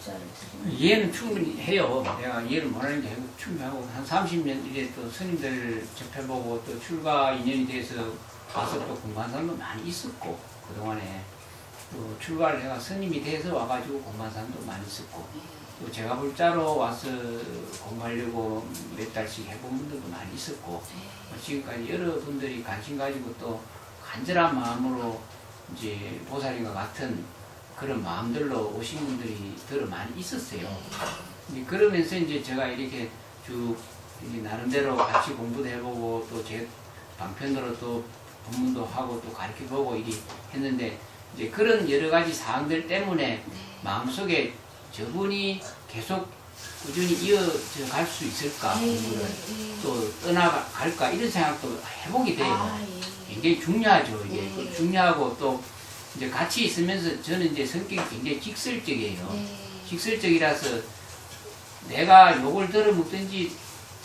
법자를 드리는 이해는 충분히 해요. 내가 이해를 못하는 게 아니고 충분하고 한 30년 이제 또 스님들 접해보고 또 출가 인연이 돼서 와서 또 공부한 사람도 많이 있었고 그동안에 또 출가를 해가 스님이 돼서 와가지고 공부한 사람도 많이 있었고 또 제가 불자로 와서 공부하려고 몇 달씩 해본 분들도 많이 있었고 지금까지 여러분들이 관심 가지고 또 간절한 마음으로 이제 보살님과 같은 그런 마음들로 오신 분들이 더러 많이 있었어요. 그러면서 이제 제가 이렇게 쭉 이제 나름대로 같이 공부도 해보고 또 제 방편으로 또 법문도 하고 또 가르쳐보고 이렇게 했는데 이제 그런 여러 가지 사항들 때문에 마음속에 저분이 계속 꾸준히 이어져 갈 수 있을까 공부를 또 떠나갈까 이런 생각도 해보게 돼요. 굉장히 중요하죠. 이게 중요하고 또 이제 같이 있으면서 저는 이제 성격이 굉장히 직설적이에요. 직설적이라서 내가 욕을 들어먹든지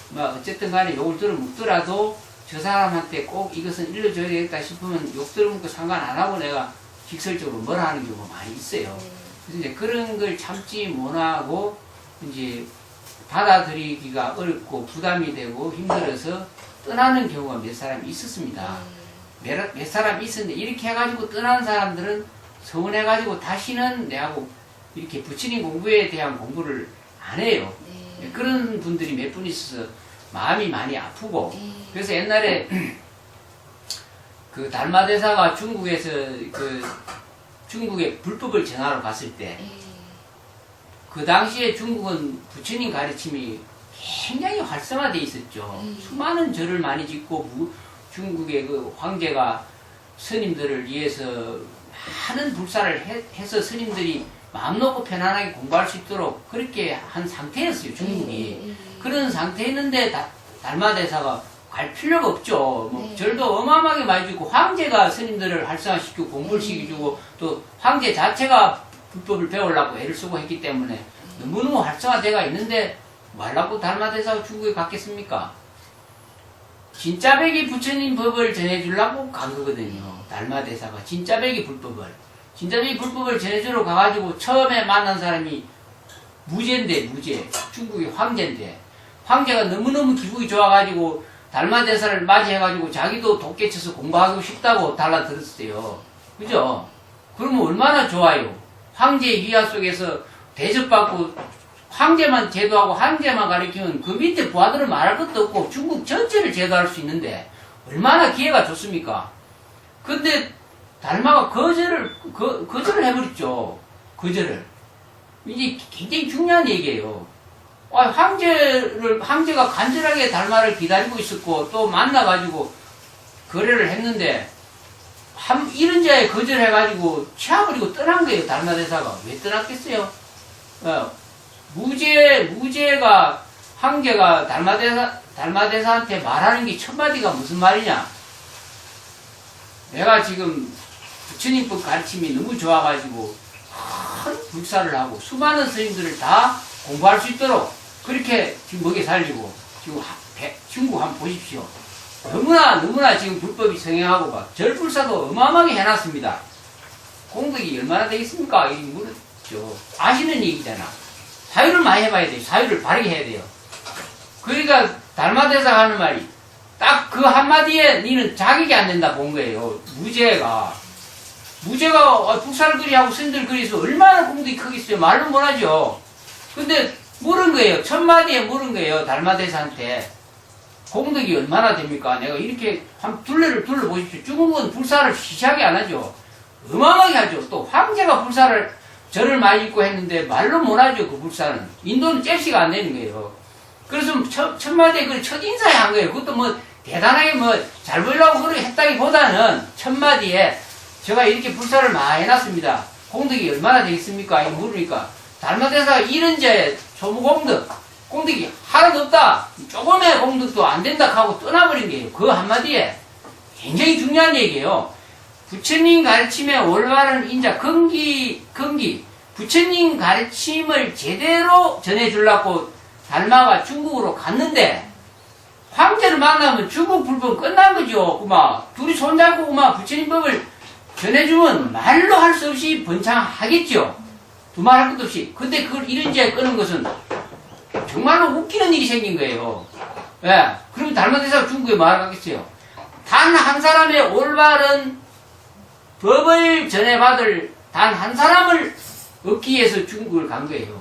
뭐 어쨌든 간에 욕을 들어먹더라도 저 사람한테 꼭 이것은 일러줘야 되겠다 싶으면 욕 들어먹고 상관 안 하고 내가 직설적으로 뭐라 하는 경우가 많이 있어요. 그래서 이제 그런 걸 참지 못하고 이제 받아들이기가 어렵고 부담이 되고 힘들어서 떠나는 경우가 몇 사람이 있었습니다. 몇 사람이 있었는데 이렇게 해가지고 떠나는 사람들은 서운해가지고 다시는 내하고 이렇게 부처님 공부에 대한 공부를 안 해요. 그런 분들이 몇 분 있어서 마음이 많이 아프고 그래서 옛날에 그 달마대사가 중국에서 그 중국에 불법을 전하러 갔을 때 그 당시에 중국은 부처님 가르침이 굉장히 활성화되어 있었죠. 수많은 절을 많이 짓고 중국의 그 황제가 스님들을 위해서 많은 불사를 해서 스님들이 마음 놓고 편안하게 공부할 수 있도록 그렇게 한 상태였어요, 중국이. 그런 상태였는데 달마대사가 갈 필요가 없죠. 뭐 절도 어마어마하게 많이 짓고 황제가 스님들을 활성화시키고 공부를 시켜주고 또 황제 자체가 불법을 배우려고 애를 쓰고 했기 때문에 너무너무 활성화되어 있는데 뭐 하려고 달마대사가 중국에 갔겠습니까? 진짜배기 부처님 법을 전해주려고 간 거거든요. 달마대사가 진짜배기 불법을. 진짜배기 불법을 전해주러 가가지고 처음에 만난 사람이 무제인데 무제. 중국의 황제인데 황제가 너무너무 기분이 좋아가지고 달마대사를 맞이해가지고 자기도 독개쳐서 공부하고 싶다고 달라들었어요. 그죠? 그러면 얼마나 좋아요. 황제의 위화 속에서 대접받고 황제만 제도하고 황제만 가르치면 그 밑에 부하들은 말할 것도 없고 중국 전체를 제도할 수 있는데 얼마나 기회가 좋습니까? 근데 달마가 거절을 해버렸죠. 거절을. 이게 굉장히 중요한 얘기예요. 황제가 간절하게 달마를 기다리고 있었고 또 만나가지고 거래를 했는데 이런 자에 거절해가지고 치아버리고 떠난 거예요. 달마대사가. 왜 떠났겠어요? 무제가 황제가 달마대사한테 말하는 게 첫 마디가 무슨 말이냐? 내가 지금 부처님법 가르침이 너무 좋아가지고 큰 불사를 하고 수많은 스님들을 다 공부할 수 있도록 그렇게 지금 먹여 살리고 지금 중국 한번 보십시오. 너무나 지금 불법이 성행하고 막 절불사도 어마어마하게 해놨습니다. 공덕이 얼마나 되겠습니까? 이 물었죠. 아시는 얘기잖아. 사유를 많이 해봐야 돼요. 사유를 바르게 해야 돼요. 그러니까 달마대사가 하는 말이 딱 그 한마디에 니는 자격이 안 된다 본 거예요. 무제가 불사를 그리하고 스님들 그리서 얼마나 공덕이 크겠어요. 말로 못하죠. 근데 물은 거예요. 첫 마디에 물은 거예요. 달마대사한테. 공덕이 얼마나 됩니까? 내가 이렇게 한 둘레를 둘러보십시오. 중국은 불사를 시시하게 안 하죠. 어마어마하게 하죠. 또 황제가 불사를 절을 많이 입고 했는데 말로 못하죠. 그 불사는. 인도는 잽시가 안 되는 거예요. 그래서 첫 마디에 그 첫 인사에 한 거예요. 그것도 뭐 대단하게 뭐 잘 보이려고 그렇게 했다기보다는 첫 마디에 제가 이렇게 불사를 많이 해놨습니다. 공덕이 얼마나 되겠습니까? 이 물으니까 달마대사가 이런 자에 소무공덕 공덕이 하나도 없다. 조금의 공덕도 안 된다 하고 떠나버린 거예요. 그 한마디에. 굉장히 중요한 얘기예요. 부처님 가르침에 올바른 인자, 근기. 부처님 가르침을 제대로 전해주려고 달마가 중국으로 갔는데, 황제를 만나면 중국 불법 끝난 거죠. 그만 둘이 손잡고 그만 부처님 법을 전해주면 말로 할 수 없이 번창하겠죠. 두말할 것도 없이. 근데 그걸 이런지에 끄는 것은 정말로 웃기는 일이 생긴 거예요. 예. 그러면 달마대사가 중국에 말을 하겠어요. 단 한 사람의 올바른 법을 전해받을 단 한 사람을 얻기 위해서 중국을 간 거예요.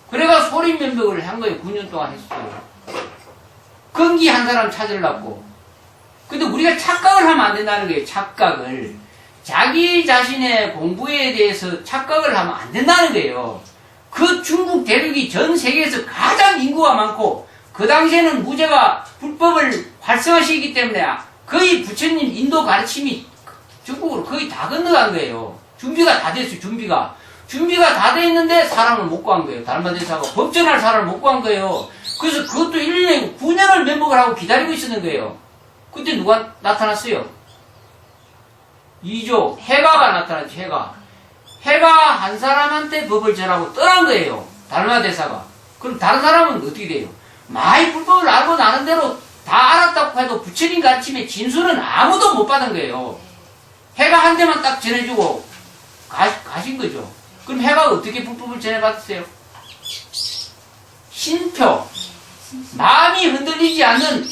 그래가 소림면벽을 한 거예요. 9년 동안 했어요. 건기 한 사람 찾으려고. 근데 우리가 착각을 하면 안 된다는 거예요. 착각을. 자기 자신의 공부에 대해서 착각을 하면 안 된다는 거예요. 그 중국 대륙이 전 세계에서 가장 인구가 많고 그 당시에는 무제가 불법을 활성화시키기 때문에 거의 부처님 인도 가르침이 중국으로 거의 다 건너간 거예요. 준비가 다 됐어요. 준비가 다 돼 있는데 사람을 못 구한 거예요. 달마대사가 법전할 사람을 못 구한 거예요. 그래서 그것도 1년에 9년을 면목을 하고 기다리고 있었는 거예요. 그때 누가 나타났어요? 이조 해가가 나타났죠. 해가 한 사람한테 법을 전하고 떠난 거예요. 달마대사가. 그럼 다른 사람은 어떻게 돼요? 많이 불법을 알고 나는 대로 다 알았다고 해도 부처님 가르침의 진수는 아무도 못 받은 거예요. 해가 한 대만 딱 전해주고 가신 거죠. 그럼 해가 어떻게 불법을 전해받았어요? 신표. 마음이 흔들리지 않는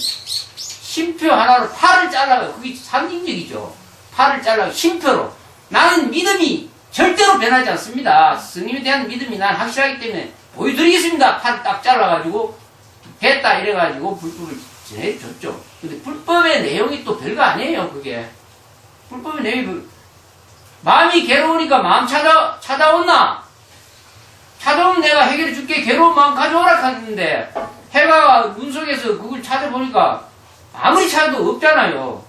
신표 하나로 팔을 잘라요. 그게 상징적이죠. 팔을 잘라요. 신표로. 나는 믿음이 절대로 변하지 않습니다. 스님에 대한 믿음이 난 확실하기 때문에 보여드리겠습니다. 팔을 딱 잘라가지고 됐다 이래가지고 불법을 전해줬죠. 근데 불법의 내용이 또 별거 아니에요. 그게 불법의 내용이 마음이 괴로우니까 마음 찾아온나? 찾아오면 내가 해결해 줄게. 괴로운 마음 가져오라 하는데 해가 문 속에서 그걸 찾아보니까 아무리 찾아도 없잖아요.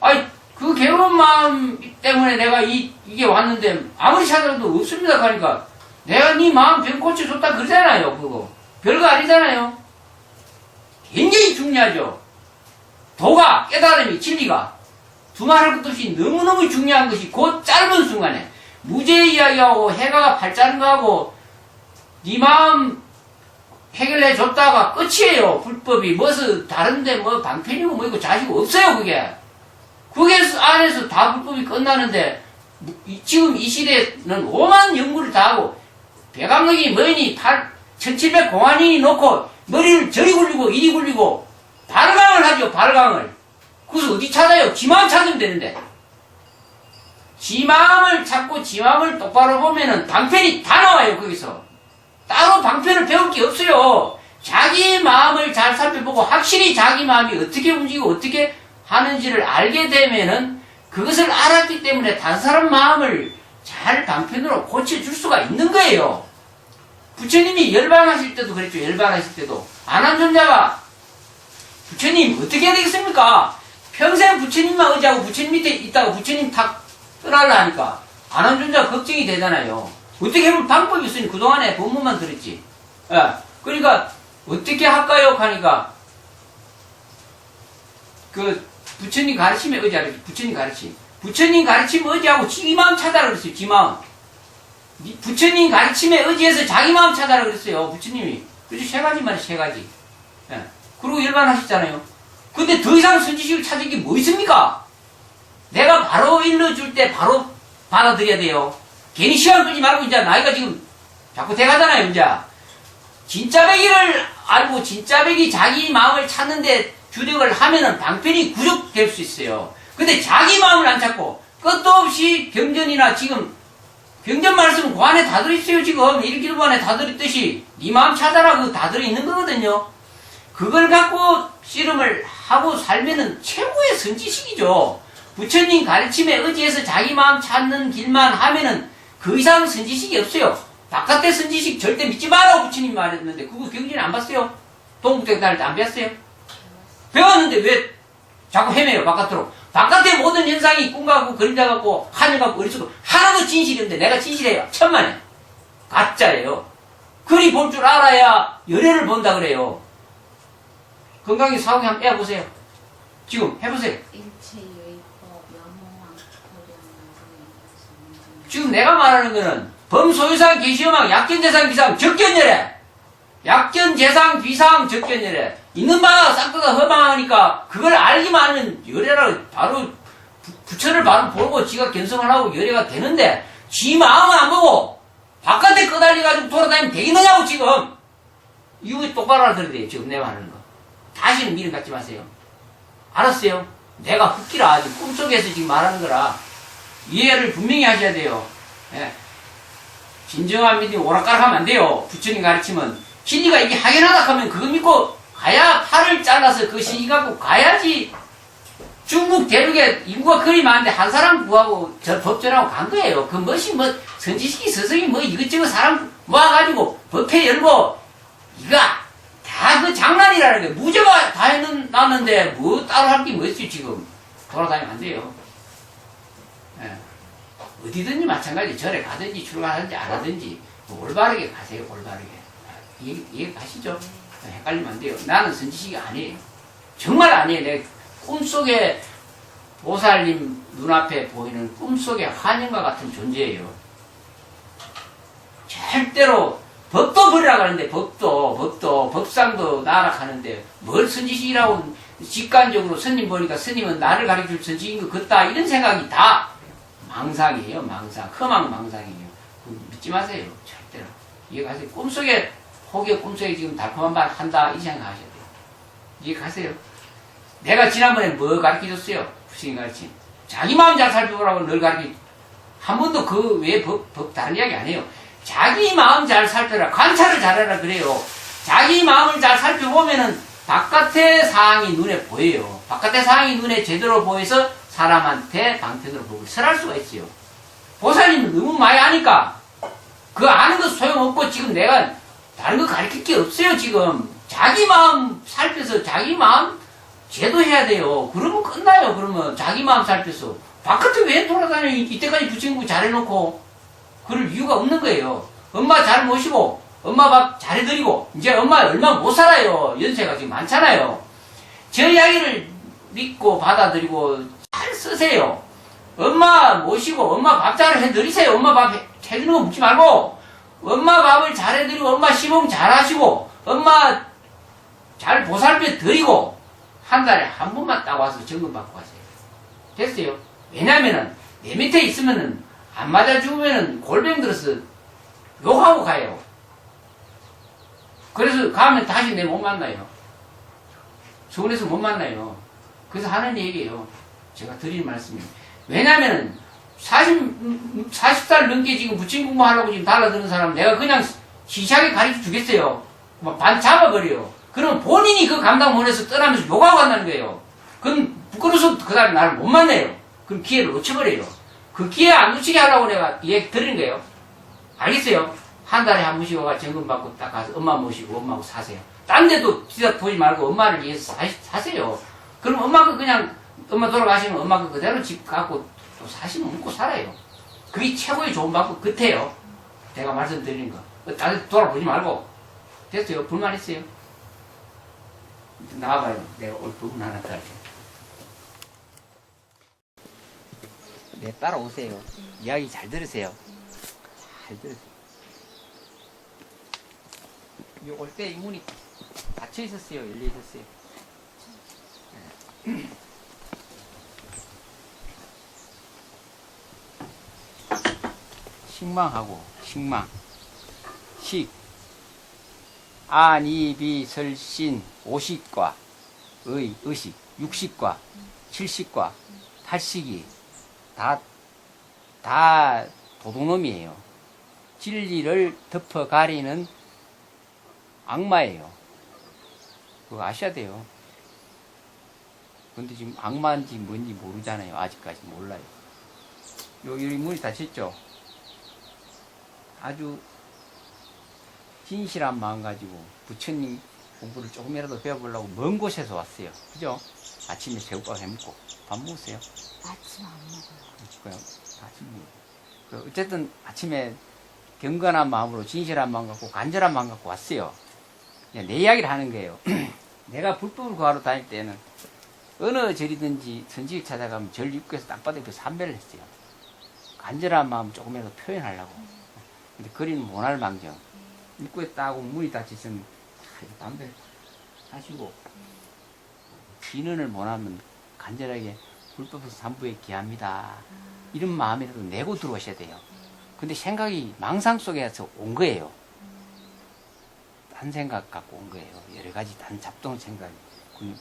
아니 그 괴로운 마음 때문에 내가 이게 왔는데 아무리 찾아도 없습니다 하니까 내가 네 마음 병 고쳐줬다 그러잖아요. 그거 별거 아니잖아요. 굉장히 중요하죠. 도가, 깨달음이, 진리가 두말할 것도 없이 너무너무 중요한 것이 그 짧은 순간에 무죄 이야기하고 해가 팔자는 거하고 네 마음 해결해 줬다가 끝이에요. 불법이 무엇은 다른데 뭐 방편이고 뭐이고 자시고 없어요. 그게 안에서 다 불법이 끝나는데 지금 이 시대는 오만 연구를 다 하고 배강력이 뭐니 1700 공안이 놓고 머리를 저리 굴리고 이리 굴리고 발광을 하죠. 발광을. 그래서 어디 찾아요? 지 마음 찾으면 되는데 지 마음을 찾고 지 마음을 똑바로 보면은 방편이 다 나와요. 거기서 따로 방편을 배울 게 없어요. 자기 마음을 잘 살펴보고 확실히 자기 마음이 어떻게 움직이고 어떻게 하는지를 알게 되면은 그것을 알았기 때문에 다른 사람 마음을 잘 방편으로 고쳐줄 수가 있는 거예요. 부처님이 열반하실 때도 그랬죠. 열반하실 때도 안한존자가 부처님 어떻게 해야 되겠습니까? 평생 부처님만 의지하고 부처님 밑에 있다가 부처님 탁 떠날라 하니까 안한존자가 걱정이 되잖아요. 어떻게 해볼 방법이 없으니 그동안에 법문만 들었지. 예. 그러니까 어떻게 할까요? 하니까 그 부처님 가르침에 의지하라. 부처님 가르침. 부처님 가르침 의지하고 지 마음 찾아라 그랬어요. 지 마음. 부처님 가르침에 의지해서 자기 마음 찾아라 그랬어요. 부처님이. 그죠? 세 가지만 세 가지. 예. 그리고 열반하셨잖아요. 근데 더 이상 선지식을 찾은 게 뭐 있습니까? 내가 바로 일러줄 때 바로 받아들여야 돼요. 괜히 시간 끌지 말고 이제 나이가 지금 자꾸 돼가잖아요. 이제 진짜배기를 알고 진짜배기 자기 마음을 찾는데 주력을 하면은 방편이 구족될 수 있어요. 근데 자기 마음을 안 찾고 끝도 없이 경전이나 지금 경전 말씀은 그 안에 다 들어있어요. 지금 1기도 안에 다 들어있듯이 네 마음 찾아라 그거 다 들어있는 거거든요. 그걸 갖고 씨름을 하고 살면은 최고의 선지식이죠. 부처님 가르침에 의지해서 자기 마음 찾는 길만 하면은 그 이상 선지식이 없어요. 바깥의 선지식 절대 믿지 마라고 부처님 말했는데 그거 경전에 안 봤어요? 동국대학 다닐 때 안 배웠어요? 배웠는데 왜 자꾸 헤매요 바깥으로? 바깥의 모든 현상이 꿈 같고 그림자 같고 하늘 같고 어리석고 하나도 진실이 없는데 내가 진실해요. 천만에 가짜예요. 그리 볼 줄 알아야 열애를 본다 그래요. 건강히 사후에 한번 빼보세요. 지금 해보세요. 지금 내가 말하는 거는 범소유상 계시음왕 약견재상 비상 적견열애 약견재상 비상 적견열애 있는 바가 싹다가 허망하니까 그걸 알기만 하면 열애라 바로 부처를 바로 보고 지가 견성을 하고 열애가 되는데 지 마음은 안 보고 바깥에 꺼달려가지고 돌아다니면 되겠느냐고, 지금! 이거 똑바로 알아들어야 돼요, 지금 내가 하는 거. 다시는 미련 갖지 마세요. 알았어요? 내가 흑기라, 지금 꿈속에서 지금 말하는 거라. 이해를 분명히 하셔야 돼요. 예. 진정한 믿음 오락가락하면 안 돼요. 부처님 가르치면. 진리가 이게 확연하다 하면 그거 믿고 가야 팔을 잘라서 그 시기 갖고 가야지. 중국 대륙에 인구가 그리 많은데 한 사람 구하고 저 법전하고 간 거예요. 그 멋이 뭐 선지식이 스승이 뭐 이것저것 사람 모아가지고 법회 열고 이거 다 그 장난이라는 게 무죄가 다 해놨는데 뭐 따로 할 게 뭐 있어요 지금. 돌아다니면 안 돼요. 예. 어디든지 마찬가지 절에 가든지 출가하든지 안 하든지 뭐 올바르게 가세요. 올바르게. 이해 가시죠? 헷갈리면 안 돼요. 나는 선지식이 아니에요. 정말 아니에요. 내 꿈속에 보살님 눈앞에 보이는 꿈속의 환영과 같은 존재예요. 절대로 법도 버리라고 하는데 법상도 나락하는데 뭘 선지식이라고 직관적으로 스님 보니까 스님은 나를 가르쳐줄 선지식인 것 같다 이런 생각이 다 망상이에요. 망상. 험한 망상이에요. 믿지 마세요. 절대로. 이해가세요. 꿈속에 혹여 꿈속에 지금 달콤한 말 한다 이 생각하셔야 돼요. 이해가세요. 내가 지난번에 뭐 가르쳐줬어요? 부처님 가르침. 자기 마음 잘 살펴보라고 늘 한 번도 그 외에 법 다른 이야기 안 해요. 자기 마음 잘 살펴라. 관찰을 잘해라 그래요. 자기 마음을 잘 살펴보면은 바깥의 상황이 눈에 보여요. 바깥의 상황이 눈에 제대로 보여서 사람한테 방편으로 보고 설할 수가 있어요. 보살님은 너무 많이 아니까 그 아는 거 소용없고 지금 내가 다른 거 가르칠 게 없어요. 지금 자기 마음 살펴서 자기 마음 제도해야 돼요. 그러면 끝나요. 그러면 자기 마음 살펴서 바깥에 왜 돌아다녀? 이때까지 부처님 잘해놓고 그럴 이유가 없는 거예요. 엄마 잘 모시고 엄마 밥 잘해드리고 이제 엄마 얼마 못 살아요. 연세가 지금 많잖아요. 저 이야기를 믿고 받아들이고 잘 쓰세요. 엄마 모시고 엄마 밥 잘 해드리세요. 엄마 밥 해주는 거 묻지 말고 엄마 밥을 잘 해드리고 엄마 시봉 잘 하시고 엄마 잘 보살펴 드리고 한 달에 한 번만 딱 와서 점검 받고 가세요. 됐어요? 왜냐면은 내 밑에 있으면은 안 맞아 죽으면은 골병 들어서 욕하고 가요. 그래서 가면 다시 내 못 만나요. 서울에서 못 만나요. 그래서 하는 얘기예요. 제가 드리는 말씀이에요. 왜냐면은 40살 넘게 지금 부처님 공부하려고 지금 달라드는 사람 내가 그냥 시시하게 가르쳐 주겠어요. 막 반 잡아버려요. 그러면 본인이 그 감당 못해서 떠나면서 욕하고 간다는 거예요. 그럼 부끄러워서 그 다음에 나를 못 만나요. 그럼 기회를 놓쳐버려요. 그 기회 안 놓치게 하려고 내가 얘기 드리는 거예요. 알겠어요? 한 달에 한 번씩 와가 점검 받고 딱 가서 엄마 모시고 엄마하고 사세요. 딴 데도 뒤다 보지 말고 엄마를 위해서 사세요. 그럼 엄마가 그냥 엄마 돌아가시면 엄마가 그대로 집 갖고 또 사시면 먹고 살아요. 그게 최고의 좋은 방법 같아요. 제가 말씀드리는 거. 다른 데 돌아보지 말고. 됐어요? 불만 있어요? 나와봐요. 내가 오늘 부분 하나 따르게. 네, 따라오세요. 이야기 잘 들으세요. 잘 들으세요. 올 때 이 문이 닫혀 있었어요. 열려 있었어요. 네. 식망하고 식망 식 안이비설신 오식과 의식 육식과 칠식과 팔식이 다 도둑놈이에요. 진리를 덮어 가리는 악마예요. 그거 아셔야 돼요. 근데 지금 악마인지 뭔지 모르잖아요. 아직까지 몰라요. 여기 문이 닫혔죠? 아주 진실한 마음 가지고 부처님 공부를 조금이라도 배워보려고 먼 곳에서 왔어요. 그죠? 아침에 새우밥 해먹고 밥 먹으세요? 아침 안 먹어요. 아침 먹어요. 어쨌든 아침에 경건한 마음으로 진실한 마음 갖고 간절한 마음 갖고 왔어요. 내 이야기를 하는 거예요. 내가 불법을 구하러 다닐 때는 어느 절이든지 선지를 찾아가면 절 입구에서 땅바닥에 삼배를 했어요. 간절한 마음 조금이라도 표현하려고. 근데 거리는 못할 망정. 입구에 따고 문이 닫혀있으면 담배 하시고 진언을 못하면 간절하게 불법에서 삼부에 기합니다. 이런 마음이라도 내고 들어오셔야 돼요. 근데 생각이 망상 속에서 온 거예요. 딴 생각 갖고 온 거예요. 여러 가지 단 잡동 생각이.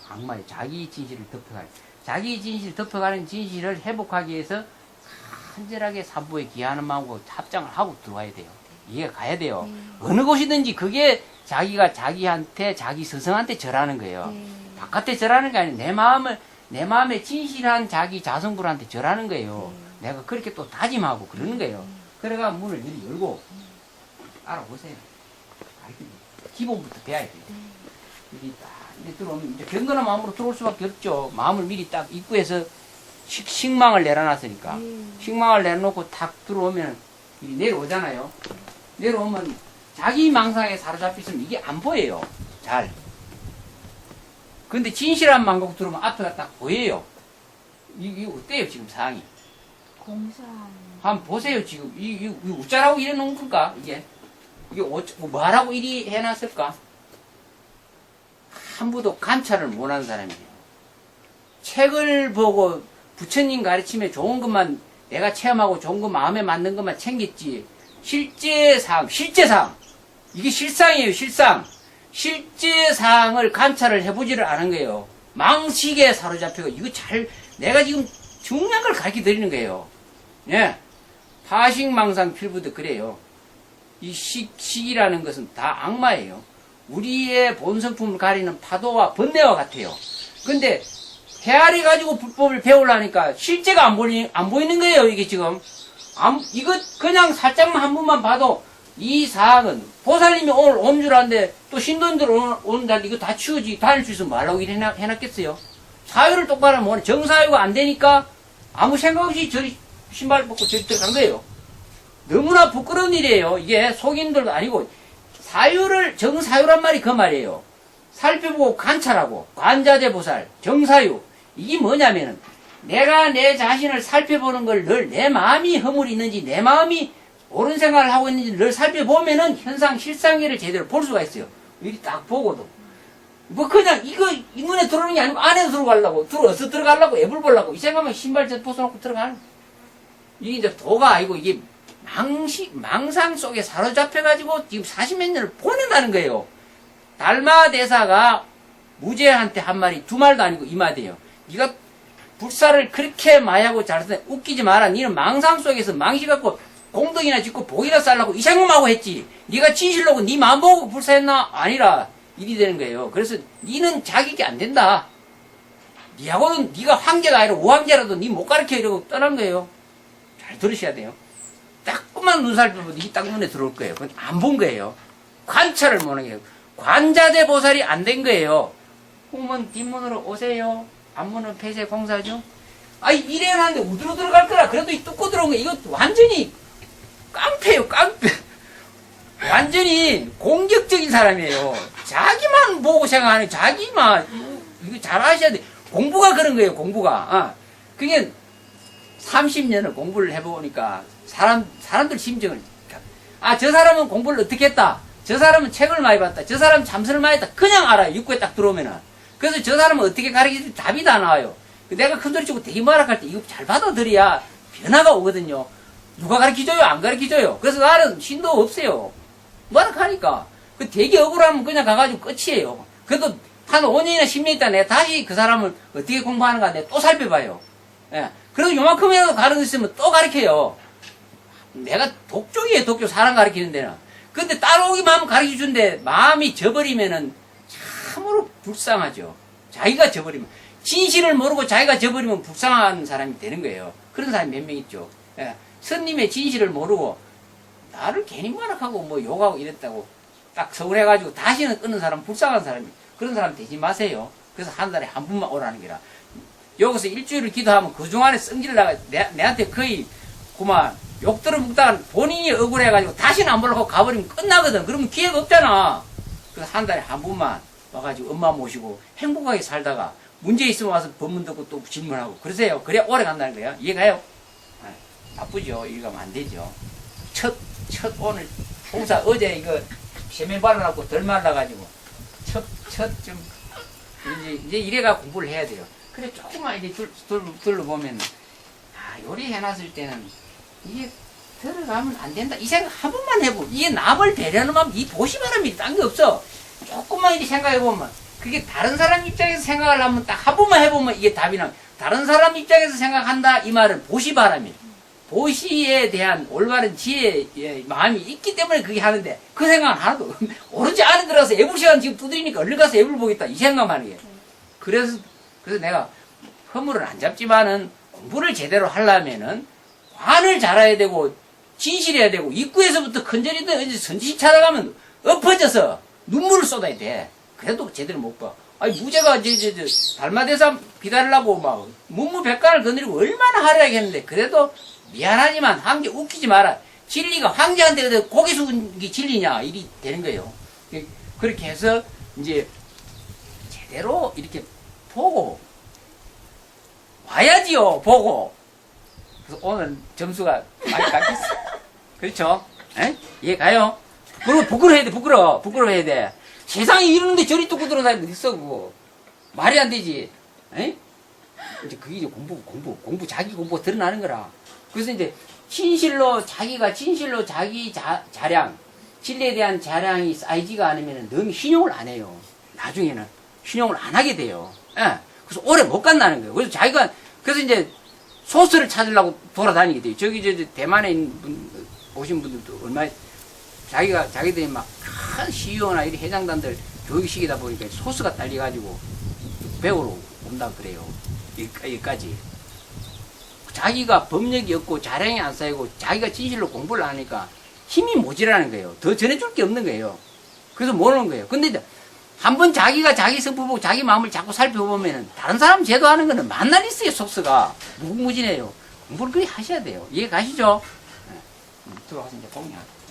악마의 자기 진실을 덮어가는, 자기 진실 덮어가는 진실을 회복하기 위해서 간절하게 산보에 기하는 마음으로 합장을 하고 들어와야 돼요. 이해가 가야 돼요. 어느 곳이든지 그게 자기가 자기한테, 자기 스승한테 절하는 거예요. 바깥에 절하는 게 아니라 내 마음에 진실한 자기 자성불한테 절하는 거예요. 내가 그렇게 또 다짐하고 그러는 거예요. 그래가 문을 미리 열고 알아보세요. 기본부터 배워야 돼요. 미리 딱 이제 들어오면 이제 경건한 마음으로 들어올 수밖에 없죠. 마음을 미리 딱 입구에서 식망을 내려놨으니까. 식망을 내려놓고 탁 들어오면 내려오잖아요. 내려오면 자기 망상에 사로잡혀 있으면 이게 안 보여요. 잘. 근데 진실한 마음 갖고 들어오면 앞에가 딱 보여요. 이게 어때요, 지금 상황이? 한번 보세요, 지금. 이 우짜라고 이래 놓은 건가, 이게? 이게 뭐하라고 이리 해놨을까? 한 번도 관찰을 못하는 사람이에요. 책을 보고 부처님 가르침에 좋은 것만 내가 체험하고 좋은 거 마음에 맞는 것만 챙겼지. 실제상, 이게 실상이에요, 실상. 실제상을 관찰을 해보지를 않은 거예요. 망식에 사로잡히고, 이거 내가 지금 중요한 걸 가르쳐 드리는 거예요. 예. 파식망상 필부도 그래요. 이 식이라는 것은 다 악마예요. 우리의 본성품을 가리는 파도와 번뇌와 같아요. 근데 헤아리 가지고 불법을 배우려니까 실제가 안 보이는 거예요, 이게 지금. 이거 그냥 살짝만 한 번만 봐도 이 사학은 보살님이 오늘 온 줄 아는데 또 신도님들 오는 날 이거 다 치우지 다닐 수 있으면 말라고 해놨겠어요. 사유를 똑바로 하면 정사유가 안 되니까 아무 생각 없이 저리 신발 벗고 저리 들어간 거예요. 너무나 부끄러운 일이에요. 이게 속인들도 아니고 정사유란 말이 그 말이에요. 살펴보고 관찰하고 관자재보살 정사유 이게 뭐냐면은 내가 내 자신을 살펴보는 걸 늘 내 마음이 허물이 있는지 내 마음이 옳은 생각을 하고 있는지 늘 살펴보면은 현상 실상계를 제대로 볼 수가 있어요. 이렇게 딱 보고도 뭐 그냥 이 눈에 들어오는 게 아니고 안에 들어가려고 어서 들어가려고 애불 보려고 이 생각만 신발 벗어놓고 들어가는 이게 이제 도가 아니고 이게 망상 속에 사로잡혀가지고 지금 40몇 년을 보낸다는 거예요. 달마 대사가 무제한테 한 말이 두 말도 아니고 이 말이에요. 네가 불사를 그렇게 많이 하고 잘했는데 웃기지 마라. 니는 망상 속에서 망시 갖고 공덕이나 짓고 복이나 쌓으려고 이 생각하고 했지. 네가 진실로고 네 마음 보고 불사했나? 아니라 일이 되는 거예요. 그래서 니는 자격이 안 된다. 니하고는 네가 황제가 아니라 우황제라도 니 못 가르쳐 이러고 떠난 거예요. 잘 들으셔야 돼요. 따끔한 눈살펴보도 이게 딱 눈에 들어올 거예요. 그건 안 본 거예요. 관찰을 못한 거예요. 관자재 보살이 안 된 거예요. 후문 뒷문으로 오세요. 앞문은 폐쇄 공사죠. 아이 이래놨는데 우드로 들어갈 거라. 그래도 이 뚫고 들어온 거 이거 완전히 깡패예요. 깡패. 완전히 공격적인 사람이에요. 자기만 보고 생각하는 자기만 이거 잘 아셔야 돼. 공부가 그런 거예요. 공부가. 그게 30년을 공부를 해보니까 사람들 심정을 저 사람은 공부를 어떻게 했다. 저 사람은 책을 많이 봤다. 저 사람은 참선을 많이 했다. 그냥 알아요. 입구에 딱 들어오면은. 그래서 저 사람은 어떻게 가르치지 답이 다 나와요. 내가 큰소리 치고 되게 말할 때 이거 잘 받아들여야 변화가 오거든요. 누가 가르쳐줘요? 안 가르쳐줘요. 그래서 나는 신도 없어요. 말하니까. 그 되게 억울하면 그냥 가가지고 끝이에요. 그래도 한 5년이나 10년 있다 내가 다시 그 사람을 어떻게 공부하는가 내가 또 살펴봐요. 예. 그래도 요만큼이라도 가르쳤으면 또 가르쳐요. 내가 독종이에요, 독종. 사람 가르치는 데는. 근데 따라오기만 하면 가르쳐 준데 마음이 져버리면은 참으로 불쌍하죠. 자기가 져버리면. 진실을 모르고 자기가 져버리면 불쌍한 사람이 되는 거예요. 그런 사람이 몇 명 있죠. 예. 스님의 진실을 모르고 나를 괜히 만학하고 뭐 욕하고 이랬다고 딱 서울해가지고 다시는 끊는 사람 불쌍한 사람이 그런 사람 되지 마세요. 그래서 한 달에 한 번만 오라는 게라. 여기서 일주일을 기도하면 그중 안에 성질 나가 내한테 거의 그만 욕 들어먹다가 본인이 억울해가지고 다시는 안 보려고 가버리면 끝나거든. 그러면 기회가 없잖아. 그래서 한 달에 한 번만 와가지고 엄마 모시고 행복하게 살다가 문제 있으면 와서 법문 듣고 또 질문하고 그러세요. 그래야 오래 간다는 거야. 이해가요? 나쁘죠. 이거 하면 안 되죠. 첫 오늘 봉사 어제 이거 세면 발라갖고 덜 말라가지고 좀 이제 이래가 공부를 해야 돼요. 그래 조금만 이제 둘러보면 요리 해놨을 때는 이게 들어가면 안 된다. 이 생각 한 번만 해보고. 이게 남을 배려하는 마음, 이 보시 바람이 딴 게 없어. 조금만 이렇게 생각해보면, 그게 다른 사람 입장에서 생각을 하면 딱 한 번만 해보면 이게 답이 나. 다른 사람 입장에서 생각한다. 이 말은 보시 바람이에요. 보시에 대한 올바른 지혜의 마음이 있기 때문에 그게 하는데, 그 생각은 하나도 오로지 안에 들어가서 애불 시간 지금 두드리니까 얼른 가서 애불 보겠다. 이 생각만 하는 게. 그래서 내가 허물은 안 잡지만은 공부를 제대로 하려면은 관을 잘해야 되고, 진실해야 되고, 입구에서부터 큰절이든 이제 선지식 찾아가면 엎어져서 눈물을 쏟아야 돼. 그래도 제대로 못 봐. 아니, 무죄가 달마대사 기다리려고 막, 문무백관을 거느리고 얼마나 하려겠는데, 그래도 미안하지만 황제 웃기지 마라. 진리가 황제한테 고개 숙은 게 진리냐, 일이 되는 거예요. 그렇게 해서 이제 제대로 이렇게 보고, 와야지요, 보고. 그래서 오늘 점수가 많이 깎였어. 그렇죠? 에? 이해 가요? 그리고 부끄러워야 돼, 부끄러워야 돼. 세상에 이러는데 저리 뚝 들어다니면 있어, 그거. 말이 안 되지. 에? 이제 그게 이제 공부, 자기 공부가 드러나는 거라. 그래서 이제 진실로 자기 자량, 진리에 대한 자량이 쌓이지가 않으면 너무 신용을 안 해요. 나중에는 신용을 안 하게 돼요. 예. 그래서 오래 못 간다는 거예요. 그래서 이제 소스를 찾으려고 돌아다니게 돼요. 저기 대만에 있는 오신 분들도 얼마나 자기들이 막 큰 CEO나 이런 회장단들 교육시키다 보니까 소스가 딸려가지고 배우러 온다 그래요. 여기까지. 자기가 법력이 없고 자량이 안 쌓이고 자기가 진실로 공부를 안 하니까 힘이 모자라는 거예요. 더 전해줄 게 없는 거예요. 그래서 모르는 거예요. 근데 한번 자기가 자기 성품 보고 자기 마음을 자꾸 살펴보면은 다른 사람 제도하는 거는 만날 있어요. 속서가 무궁무진해요. 공부를 그리 하셔야 돼요. 이해 가시죠? 네. 들어가서 이제 공유하고.